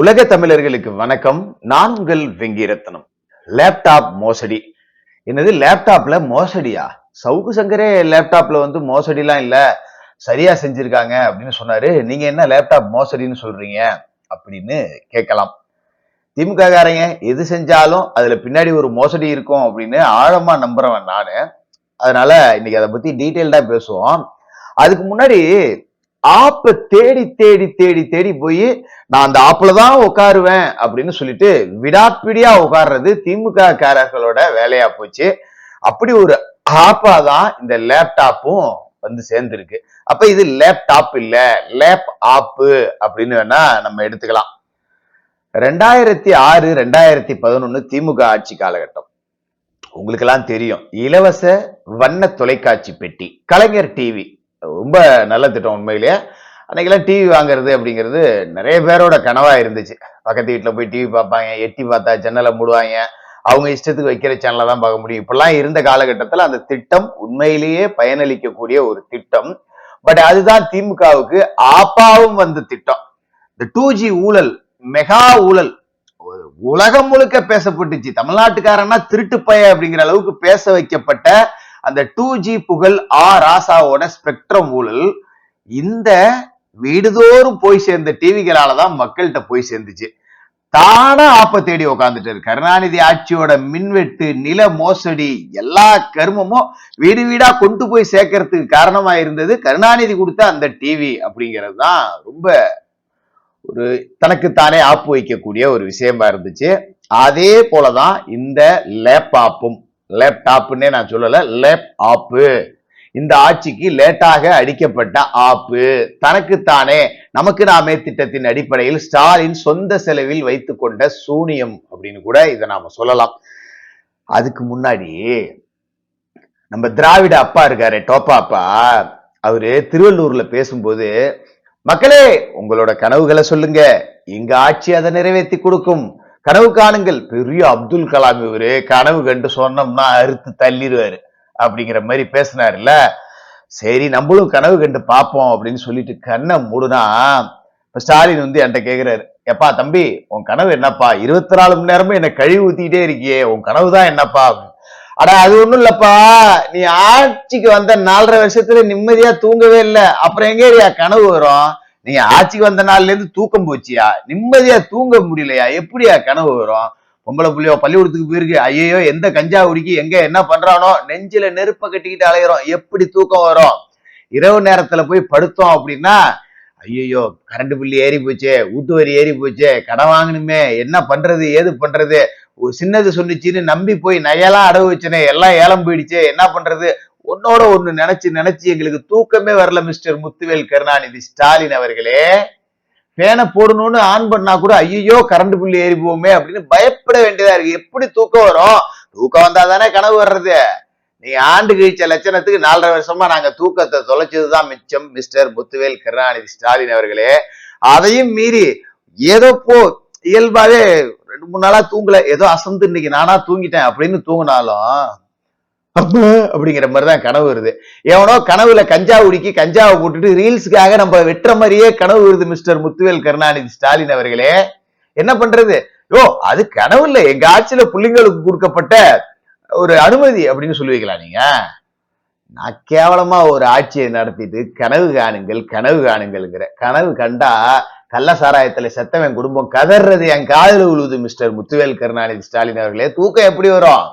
உலக தமிழர்களுக்கு வணக்கம். நான் உங்கள் வெங்கிரத்னம். லேப்டாப் மோசடி. என்னது லேப்டாப்ல மோசடியா? சவுக்கு சங்கரே லேப்டாப்ல மோசடிலாம் இல்ல, சரியா செஞ்சிருக்காங்க அப்படின்னு சொன்னாரு. நீங்க என்ன லேப்டாப் மோசடின்னு சொல்றீங்க அப்படின்னு கேட்கலாம். திமுக காரங்க எது செஞ்சாலும் அதுல பின்னாடி ஒரு மோசடி இருக்கும் அப்படின்னு ஆழமா நம்புறவன் நானு. அதனால இன்னைக்கு அதை பத்தி டீட்டெயில்டா பேசுவோம். அதுக்கு முன்னாடி ஆப்ப தேடி தேடி தேடி தேடி போய் நான் அந்த ஆப்ல தான் உட்காருவேன் அப்படின்னு சொல்லிட்டு விடாப்பிடியா உட்கார்றது திமுக காரர்களோட வேலையா போச்சு. அப்படி ஒரு ஆப்பா தான் இந்த லேப்டாப்பும் சேர்ந்திருக்கு. அப்ப இது லேப்டாப் இல்ல, லேப் ஆப்பு அப்படின்னு வேணா நம்ம எடுத்துக்கலாம். 2006 2011 திமுக ஆட்சி காலகட்டம். உங்களுக்கு எல்லாம் தெரியும், இலவச வண்ண தொலைக்காட்சி பெட்டி, கலைஞர் டிவி. ரொம்ப நல்ல திட்டம் உண்மையிலேயே. அன்னைக்கெல்லாம் டிவி வாங்குறது அப்படிங்கிறது நிறைய பேரோட கனவா இருந்துச்சு. பக்கத்து வீட்டுல போய் டிவி பார்ப்பாங்க, எட்டி பார்த்தா ஜன்னலை மூடுவாங்க, அவங்க இஷ்டத்துக்கு வைக்கிற சேனலை தான் பார்க்க முடியும். இப்பெல்லாம் இருந்த காலகட்டத்தில் அந்த திட்டம் உண்மையிலேயே பயனளிக்கக்கூடிய ஒரு திட்டம். பட் அதுதான் திமுகவுக்கு ஆப்பாவும் வந்த திட்டம். இந்த 2G ஊழல், மெகா ஊழல் உலகம் முழுக்க பேசப்பட்டுச்சு. தமிழ்நாட்டுக்காரன்னா திருட்டு பய அப்படிங்கிற அளவுக்கு பேச வைக்கப்பட்ட அந்த 2G புகழ் ராசாவோட ஸ்பெக்ட்ரம் ஊழல் இந்த வீடுதோறும் போய் சேர்ந்த டிவிகளாலதான் மக்கள்கிட்ட போய் சேர்ந்துச்சு. தானா ஆப்ப தேடி உட்காந்துட்டாரு. கருணாநிதி ஆட்சியோட மின்வெட்டு, நில மோசடி, எல்லா கர்மமும் வீடு வீடா கொண்டு போய் சேர்க்கறதுக்கு காரணமா இருந்தது கருணாநிதி கொடுத்த அந்த டிவி அப்படிங்கிறது தான் ரொம்ப ஒரு தனக்குத்தானே ஆப்பு வைக்கக்கூடிய ஒரு விஷயமா இருந்துச்சு. அதே போலதான் இந்த லேப்டாப்பும், லேப்டாப்னே நான் சொல்லல, லேப் ஆப்பு. இந்த ஆட்சிக்கு லேட்டாக அடிக்கப்பட்ட ஆப்பு, தனக்குத்தானே நமக்கு நாமே திட்டத்தின் அடிப்படையில் ஸ்டாலின் சொந்த செலவில் வைத்துக் கொண்ட சூனியம் அப்படின்னு கூட இதை நாம சொல்லலாம். அதுக்கு முன்னாடி நம்ம திராவிட அப்பா இருக்காரு, டோப்பா அப்பா, அவரு திருவள்ளூர்ல பேசும்போது, மக்களே உங்களோட கனவுகளை சொல்லுங்க, எங்க ஆட்சி அதை நிறைவேற்றி கொடுக்கும், கனவு காணுங்கள். பெரிய அப்துல் கலாம் இவரு, கனவு கண்டு சொன்னோம்னா அறுத்து தள்ளிடுவாரு அப்படிங்கிற மாதிரி பேசினாருல்ல. சரி நம்மளும் கனவு கண்டு பார்ப்போம் அப்படின்னு சொல்லிட்டு கண்ணை மூடுனா, இப்ப ஸ்டாலின் என்கிட்ட கேக்குறாரு, எப்பா தம்பி உன் கனவு என்னப்பா, 24 மணி நேரமும் என்ன கழிவு ஊத்திக்கிட்டே இருக்கியே, உன் கனவு தான் என்னப்பா? அடா அது ஒண்ணும் இல்லப்பா, நீ ஆட்சிக்கு வந்த 4.5 வருஷத்துல நிம்மதியா தூங்கவே இல்லை, அப்புறம் எங்கேயா கனவு வரும்? நீங்க ஆட்சிக்கு வந்த நாள்ல இருந்து தூக்கம் போச்சியா, நிம்மதியா தூங்க முடியலையா, எப்படியா கனவு வரும்? பொம்பளை புள்ளியோ பள்ளிக்கூடத்துக்கு போயிருக்கு, ஐயோ எந்த கஞ்சா குடிக்கி எங்க என்ன பண்றானோ, நெஞ்சில நெருப்ப கட்டிக்கிட்டு அலையிறோம், எப்படி தூக்கம் வரும்? இரவு நேரத்துல போய் படுத்தோம் அப்படின்னா, ஐயோ கரண்ட் பில்லு ஏறி போச்சே, வீட்டு வரி ஏறி போச்சே, கடன் வாங்கணுமே, என்ன பண்றது ஏது பண்றது, சின்னது சொன்னிச்சின்னு நம்பி போய் நகையெல்லாம் அடவு வச்சனே, எல்லாம் ஏலம் போயிடுச்சே, என்ன பண்றது, ஒன்னோட ஒண்ணு நினைச்சு நினைச்சு எங்களுக்கு தூக்கமே வரல மிஸ்டர் முத்துவேல் கருணாநிதி ஸ்டாலின் அவர்களே. பேனை போடணும்னு ஆன் பண்ணா கூட ஐயோ கரண்ட் பில்லு ஏறி போவோமே அப்படின்னு பயப்பட வேண்டியதா இருக்கு. எப்படி தூக்கம் வரும்? தூக்கம் வந்தா தானே கனவு வர்றது. நீ ஆண்டு கழிச்ச லட்சணத்துக்கு 4.5 வருஷமா நாங்க தூக்கத்தை தொலைச்சதுதான் மிச்சம் மிஸ்டர் முத்துவேல் கருணாநிதி ஸ்டாலின் அவர்களே. அதையும் மீறி ஏதோ இயல்பாவே 2-3 நாளா தூங்கல, ஏதோ அசந்து இன்னைக்கு நானா தூங்கிட்டேன் அப்படின்னு தூங்கினாலும் அப்படிங்கிற மாதிரிதான் கனவு வருது. எவனோ கனவுல கஞ்சா உடிக்கி கஞ்சாவை போட்டுட்டு ரீல்ஸுக்காக நம்ம வெட்டுற மாதிரியே கனவு வருது மிஸ்டர் முத்துவேல் கருணாநிதி ஸ்டாலின் அவர்களே. என்ன பண்றது? அது கனவு இல்ல, எங்க ஆட்சியில புள்ளிங்களுக்கு கொடுக்கப்பட்ட ஒரு அனுமதி அப்படின்னு சொல்லி வைக்கலாம். நீங்க நான் கேவலமா ஒரு ஆட்சியை நடத்திட்டு கனவு காணுங்கள் கனவு காணுங்கள்ங்கிற, கனவு கண்டா கள்ள சாராயத்துல செத்தவன் குடும்பம் கதறது என் காதல உழுவுது மிஸ்டர் முத்துவேல் கருணாநிதி ஸ்டாலின் அவர்களே. தூக்கம் எப்படி வரும்?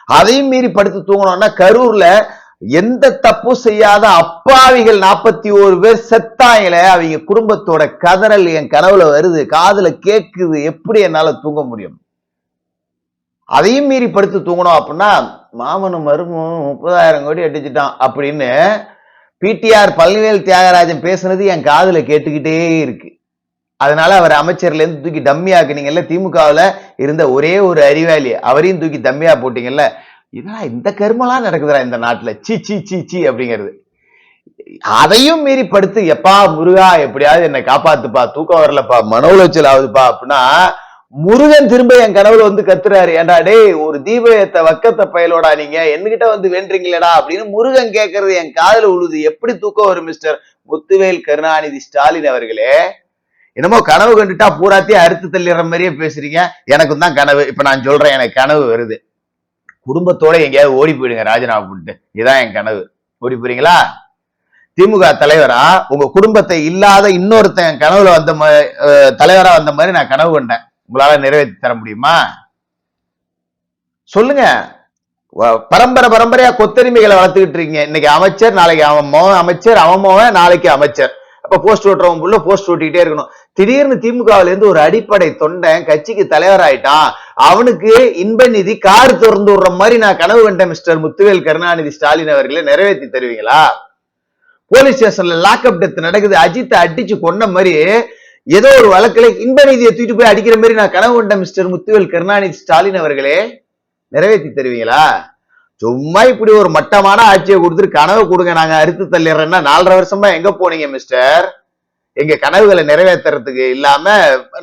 அதையும் மீறி படுத்து தூங்கணும்னா, கரூர்ல எந்த தப்பும் செய்யாத அப்பாவிகள் 41 பேர் செத்தாங்களே, அவங்க குடும்பத்தோட கதறல் என் கனவுல வருது, காதுல கேக்குது, எப்படி என்னால தூங்க முடியும்? அதையும் மீறி படுத்து தூங்கணும் அப்படின்னா, மாமனும் மருமும் 30,000 கோடி அடிச்சுட்டான் அப்படின்னு பிடிஆர் பழனிவேல் தியாகராஜன் பேசுனது என் காதுல கேட்டுக்கிட்டே இருக்கு. அதனால அவர் அமைச்சர்ல இருந்து தூக்கி டம்மி ஆக்குனீங்கல்ல, திமுகவுல இருந்த ஒரே ஒரு அறிவாளி அவரையும் தூக்கி டம்மியா போட்டீங்கல்ல. இதெல்லாம் இந்த கருமெல்லாம் நடக்குதுடா இந்த நாட்டுல, சி சி சி சி அப்படிங்கிறது. அதையும் மீறி படுத்து எப்பா முருகா எப்படியாவது என்னை காப்பாத்துப்பா, தூக்கம் வரலப்பா, மன உளைச்சல் ஆகுதுப்பா அப்படின்னா, முருகன் திரும்ப என் கனவுல கத்துறாரு, ஏண்டா டேய் ஒரு தீபத்த வக்கத்த பயலோடா நீங்க என்கிட்ட வேண்டீங்களடா அப்படின்னு முருகன் கேட்கறது என் காதுல உழுது. எப்படி தூக்கம் வரும் மிஸ்டர் முத்துவேல் கருணாநிதி ஸ்டாலின் அவர்களே? என்னமோ கனவு கண்டுட்டா பூராத்தையும் அறுத்து தள்ளிடுற மாதிரியே பேசுறீங்க. எனக்கும் தான் கனவு. இப்ப நான் சொல்றேன், எனக்கு கனவு வருது. குடும்பத்தோட எங்கேயாவது ஓடி போயிடுங்க ராஜினாமா பண்ணிட்டு. இதான் என் கனவு. ஓடி போறீங்களா? திமுக தலைவரா உங்க குடும்பத்தை இல்லாத இன்னொருத்தன் கனவுல வந்த தலைவரா வந்த மாதிரி நான் கனவு கண்டேன். உங்களால நிறைவேற்றி தர முடியுமா? சொல்லுங்க. பரம்பரையா கொத்தரிமைகளை வளர்த்துக்கிட்டு இருக்கீங்க. இன்னைக்கு அமைச்சர், நாளைக்கு அவன் மோகன் அமைச்சர், அவன் மோகன் நாளைக்கு அமைச்சர். அப்ப போஸ்ட் ஓட்டுறவன் புள்ள போஸ்ட் ஓட்டிக்கிட்டே இருக்கணும். திடீர்னு திமுகவில இருந்து ஒரு அடிப்படை தொண்டன் கட்சிக்கு தலைவர் ஆயிட்டான், அவனுக்கு இன்ப நிதி கார் திறந்து விடுற மாதிரி நான் கனவு கண்டேன் மிஸ்டர் முத்துவேல் கருணாநிதி ஸ்டாலின் அவர்களை நிறைவேற்றி தருவீங்களா? போலீஸ் ஸ்டேஷன்ல லாக்அப் டெத் நடக்குது, அஜித்தை அடிச்சு கொன்ன மாதிரி ஏதோ ஒரு வழக்குல இன்ப நிதியை தூக்கிட்டு போய் அடிக்கிற மாதிரி நான் கனவு கண்டேன் மிஸ்டர் முத்துவேல் கருணாநிதி ஸ்டாலின் அவர்களே, நிறைவேற்றி தருவீங்களா? சும்மா இப்படி ஒரு மட்டமான ஆட்சியை கொடுத்துட்டு கனவு கொடுங்க நாங்க அறுத்து தள்ளிடுறேன்னா 4.5 வருஷமா எங்க போனீங்க மிஸ்டர்? எங்க கனவுகளை நிறைவேற்றுறதுக்கு இல்லாம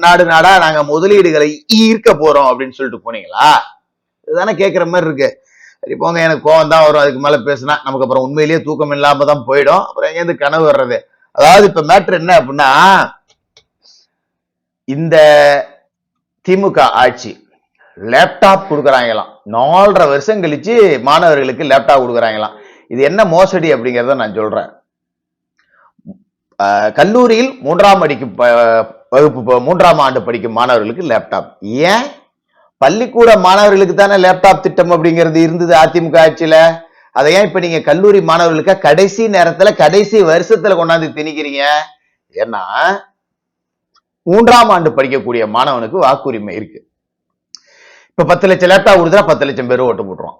நாடு நாடா நாங்க முதலீடுகளை ஈர்க்க போறோம் அப்படின்னு சொல்லிட்டு போனீங்களா? இதுதானே கேட்கிற மாதிரி இருக்கு. சரி போங்க, எனக்கு கோவம் தான் வரும் அதுக்கு மேல பேசினா. நமக்கு அப்புறம் உண்மையிலேயே தூக்கம் இல்லாம தான் போயிடும். அப்புறம் எங்க இருந்து கனவு வர்றது? அதாவது இப்ப மேட்ரு என்ன அப்படின்னா, இந்த திமுக ஆட்சி லேப்டாப் கொடுக்குறாங்களாம். 4.5 வருஷம் கழிச்சு மாணவர்களுக்கு லேப்டாப் கொடுக்குறாங்களாம். இது என்ன மோசடி அப்படிங்கிறத நான் சொல்றேன். கல்லூரியில் 3ஆம் ஆண்டு படிக்கும் மாணவர்களுக்கு லேப்டாப். ஏன்? பள்ளிக்கூட மாணவர்களுக்கு தானே லேப்டாப் திட்டம் அப்படிங்கிறது இருந்தது அதிமுக ஆட்சியில. அதை ஏன் இப்ப நீங்க கல்லூரி மாணவர்களுக்கு கடைசி நேரத்துல கடைசி வருஷத்துல கொண்டாந்து திணிக்கிறீங்க? ஏன்னா 3ஆம் ஆண்டு படிக்கக்கூடிய மாணவனுக்கு வாக்குரிமை இருக்கு. இப்ப 10 லட்சம் லேப்டாப் கொடுத்தா 10 லட்சம் பேர் ஓட்டு போட்டுருவான்.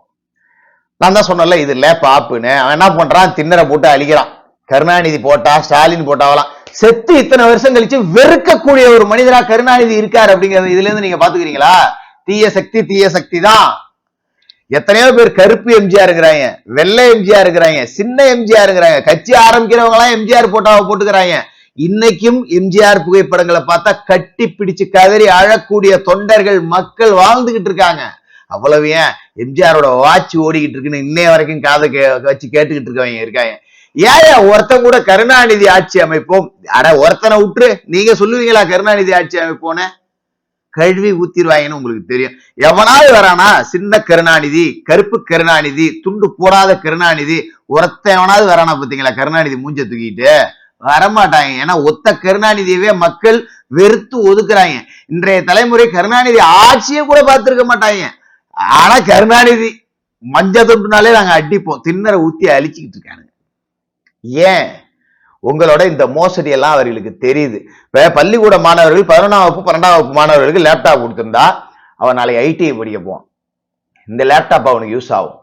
நான் தான் சொன்னல இது லேப்டாப்னு. அவன் என்ன பண்றான்? திண்ணற போட்டு அழிக்கிறான். கருணாநிதி போட்டா, ஸ்டாலின் போட்டாவலாம் செத்து இத்தனை வருஷம் கழிச்சு வெறுக்கக்கூடிய ஒரு மனிதரா கருணாநிதி இருக்காரு அப்படிங்கிறது இதுல இருந்து நீங்க பாத்துக்கிறீங்களா? தீய சக்தி தான். எத்தனையோ பேர் கருப்பு எம்ஜிஆர் இருக்கிறாங்க, வெள்ளை எம்ஜிஆர் இருக்கிறாங்க, சின்ன எம்ஜிஆர் இருக்கிறாங்க. கட்சி ஆரம்பிக்கிறவங்க எல்லாம் எம்ஜிஆர் போட்டாவை போட்டுக்கிறாங்க. இன்னைக்கும் எம்ஜிஆர் புகைப்படங்களை பார்த்தா கட்டி பிடிச்சு கதறி அழக்கூடிய தொண்டர்கள் மக்கள் வாழ்ந்துகிட்டு இருக்காங்க. அவ்வளவு ஏன் எம்ஜிஆரோட வாட்ச் ஓடிக்கிட்டு இருக்குன்னு இன்னைய வரைக்கும் காதை வச்சு கேட்டுக்கிட்டு இருக்கவங்க இருக்காங்க. ஏன் ஒருத்தன் கூட கருணாநிதி ஆட்சி அமைப்போம், அட ஒருத்தனை விட்டுரு, நீங்க சொல்லுவீங்களா கருணாநிதி ஆட்சி அமைப்போன்னு? கழுவி ஊத்திடுவாங்கன்னு உங்களுக்கு தெரியும். எவனாவது வரானா? சின்ன கருணாநிதி, கருப்பு கருணாநிதி, துண்டு போடாத கருணாநிதி, ஒருத்தன் எவனாவது வரானா பாத்தீங்களா கருணாநிதி மூஞ்ச தூக்கிட்டு? வரமாட்டாங்க. ஏன்னா ஒத்த கருணாநிதியவே மக்கள் வெறுத்து ஒதுக்குறாங்க. இன்றைய தலைமுறை கருணாநிதி ஆட்சியே கூட பார்த்திருக்க மாட்டாங்க. ஆனா கருணாநிதி மஞ்ச தொண்டுனாலே நாங்க அடிப்போம். திண்ணற ஊத்தி அழிச்சுக்கிட்டு இருக்காங்க. ஏன்? உங்களோட இந்த மோசடி எல்லாம் அவர்களுக்கு தெரியுது. இப்ப பள்ளிக்கூட மாணவர்கள் 11ஆம் வகுப்பு 12ஆம் வகுப்பு மாணவர்களுக்கு லேப்டாப் கொடுத்திருந்தா அவன் நாளைக்கு ஐடிஐ படிக்க போவான், இந்த லேப்டாப் அவனுக்கு யூஸ் ஆகும்.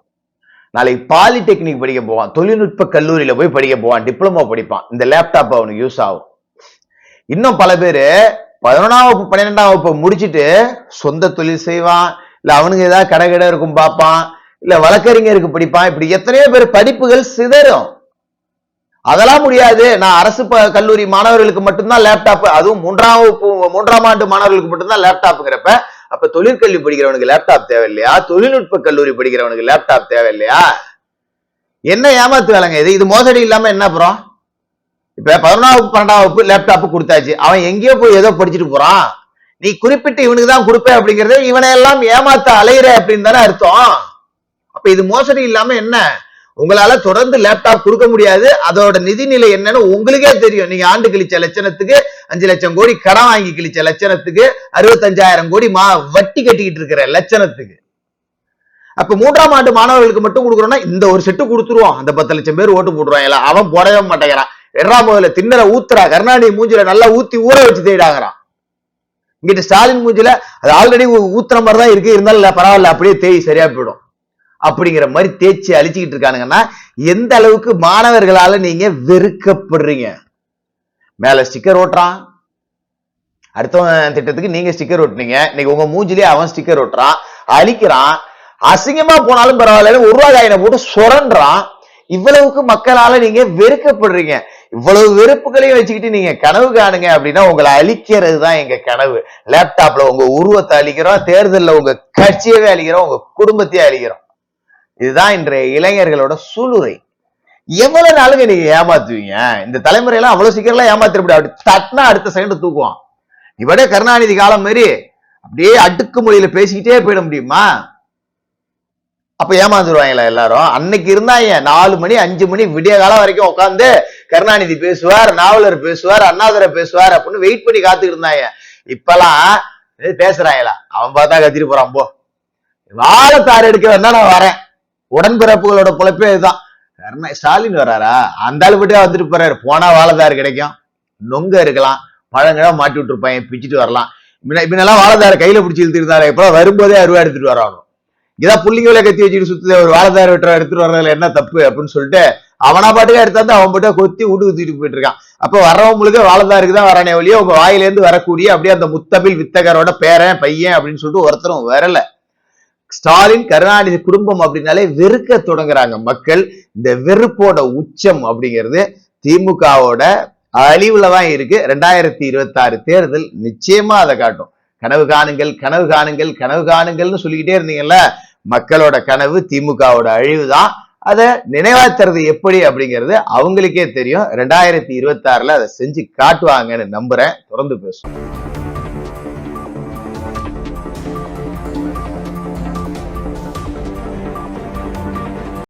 நாளைக்கு பாலிடெக்னிக் படிக்க போவான், தொழில்நுட்ப கல்லூரியில போய் படிக்க போவான், டிப்ளமோ படிப்பான், இந்த லேப்டாப் அவனுக்கு யூஸ் ஆகும். இன்னும் பல பேரு 11ஆம் வகுப்பு 12ஆம் வகுப்பு முடிச்சுட்டு சொந்த தொழில் செய்வான், இல்ல அவனுக்கு ஏதாவது கடை இருக்கும் பார்ப்பான், இல்ல வழக்கறிஞருக்கு படிப்பான். இப்படி எத்தனையோ பேர் படிப்புகள் சிதறும். அதெல்லாம் முடியாது, நான் அரசு கல்லூரி மாணவர்களுக்கு மட்டும்தான் லேப்டாப், அதுவும் 3ஆம் ஆண்டு மாணவர்களுக்கு மட்டும்தான் லேப்டாப்ங்கிறப்ப அப்ப தொழிற்கல்வி படிக்கிறவனுக்கு லேப்டாப் தேவையில்லையா? தொழில்நுட்ப கல்லூரி படிக்கிறவனுக்கு லேப்டாப் தேவையில்லையா? என்ன ஏமாத்து வேலைங்க இது? இது மோசடி இல்லாம என்ன அப்புறம்? இப்ப 11ஆம் வகுப்பு 12ஆம் வகுப்பு லேப்டாப் கொடுத்தாச்சு, அவன் எங்கேயோ போய் ஏதோ படிச்சுட்டு போறான். நீ குறிப்பிட்டு இவனுக்கு தான் கொடுப்ப அப்படிங்கறத இவனை எல்லாம் ஏமாத்த அலையிற அப்படின்னு தானே அர்த்தம். அப்ப இது மோசடி இல்லாம என்ன? உங்களால தொடர்ந்து லேப்டாப் கொடுக்க முடியாது. அதோட நிதிநிலை என்னன்னு உங்களுக்கே தெரியும். நீங்க ஆண்டு கழிச்ச லட்சணத்துக்கு 5 லட்சம் கோடி கடன் வாங்கி கழிச்ச லட்சணத்துக்கு 65,000 கோடி வட்டி கட்டிக்கிட்டு இருக்கிற லட்சணத்துக்கு. அப்ப 3ஆம் ஆண்டு மாணவர்களுக்கு மட்டும் கொடுக்குறோம்னா இந்த ஒரு செட்டு கொடுத்துருவோம், அந்த 10 லட்சம் பேர் ஓட்டு போட்டுருவாங்க. அவன் போடவே மாட்டேங்கிறான். எட்ராம் முதல்ல திண்ணற ஊத்துறா, கருணாநிதி மூஞ்சில நல்லா ஊத்தி ஊற வச்சு தேடாங்கிறான். இங்கிட்ட ஸ்டாலின் மூஞ்சில அது ஆல்ரெடி ஊத்துற மாதிரி தான் இருக்கு, இருந்தாலும் பரவாயில்ல அப்படியே தேய் சரியா போயிடும் அப்படிங்கிற மாதிரி தேய்ச்சி அழிச்சுக்கிட்டு இருக்கானுங்கன்னா எந்த அளவுக்கு மாணவர்களால நீங்க வெறுக்கப்படுறீங்க. மேல ஸ்டிக்கர் ஓட்டுறான், அடுத்தவன் திட்டத்துக்கு நீங்க ஸ்டிக்கர் ஓட்டுனீங்க, இன்னைக்கு உங்க மூஞ்சிலே அவன் ஸ்டிக்கர் ஓட்டுறான், அழிக்கிறான். அசிங்கமா போனாலும் பரவாயில்ல 1 ரூபாய் காயினை போட்டு சுரண்டான். இவ்வளவுக்கு மக்களால நீங்க வெறுக்கப்படுறீங்க. இவ்வளவு வெறுப்புகளையும் வச்சுக்கிட்டு நீங்க கனவு காணுங்க அப்படின்னா உங்களை அழிக்கிறது தான் எங்க கனவு. லேப்டாப்ல உங்க உருவத்தை அழிக்கிறோம், தேர்தலில் உங்க கட்சியவே அழிக்கிறோம், உங்க குடும்பத்தையே அழிக்கிறோம். இதுதான் இன்றைய இளைஞர்களோட சூளுரை. எவ்வளவு நாளுங்க நீங்க ஏமாத்துவீங்க? இந்த தலைமுறையெல்லாம் அவ்வளவு சீக்கிரம் ஏமாத்திர முடியாது. தட்டினா அடுத்த செகண்ட் தூக்குவான். இவட கருணாநிதி காலம் மாதிரி அப்படியே அடுக்குமொழியில பேசிக்கிட்டே போயிட முடியுமா? அப்ப ஏமாந்துருவாங்களா எல்லாரும்? அன்னைக்கு இருந்தாங்க 4 மணி 5 மணி விடிய காலம் வரைக்கும் உட்காந்து கருணாநிதி பேசுவார், நாவலர் பேசுவார், அண்ணாதுரை பேசுவார் அப்படின்னு வெயிட் பண்ணி காத்துக்கிட்டு இருந்தாங்க. இப்பெல்லாம் பேசுறாங்களா? அவன் பார்த்தா கத்திட்டு போறான். போ, வாழத்தாறு எடுக்க வேணா நான் வரேன். உடன்பிறப்புகளோட பொழப்பே இதுதான். ஸ்டாலின் வர்றாரா? அந்த ஆளு மட்டும் வந்துட்டு போறாரு. போனா வாழைத்தாறு கிடைக்கும், நொங்க இருக்கலாம், பழங்கெல்லாம் மாட்டி விட்டு இருப்பாங்க, பிச்சுட்டு வரலாம். இப்பெல்லாம் வாழைத்தாறு கையில பிடிச்சி இழுத்துட்டு இருந்தாரு. இப்ப வரும்போதே அருவா எடுத்துட்டு வராங்க. இதான் புள்ளிங்களை கத்தி வச்சுட்டு சுத்து ஒரு வாழைத்தாறு வெட்டுற எடுத்துட்டு வர்றதுல என்ன தப்பு அப்படின்னு சொல்லிட்டு அவனா பாட்டுக்கா எடுத்தாந்து அவன் பாட்டுக்கா கொத்தி வீட்டு ஊத்திட்டு போயிட்டு இருக்கான். அப்ப வர்றவன் முழுக்க வாழைத்தாருக்கு தான் வரானே வழியே உங்க வாயிலேருந்து வரக்கூடிய அப்படியே அந்த முத்தமிழ் வித்தகரோட பேரன் பையன் அப்படின்னு சொல்லிட்டு ஒருத்தரும் வரல. ஸ்டாலின் கருணாநிதி குடும்பம் அப்படின்னாலே வெறுக்க தொடங்குறாங்க மக்கள். இந்த வெறுப்போட உச்சம் அப்படிங்கிறது திமுகவோட அழிவுலதான் இருக்கு. 2026 தேர்தல் நிச்சயமா அதை காட்டும். கனவு காணுங்கள், கனவு காணுங்கள், கனவு காணுங்கள்னு சொல்லிக்கிட்டே இருந்தீங்கல்ல, மக்களோட கனவு திமுகவோட அழிவு தான். அதை நினைவாத்துறது எப்படி அப்படிங்கிறது அவங்களுக்கே தெரியும். 2026 அதை செஞ்சு காட்டுவாங்கன்னு நம்புறேன். தொடர்ந்து பேசுவோம்.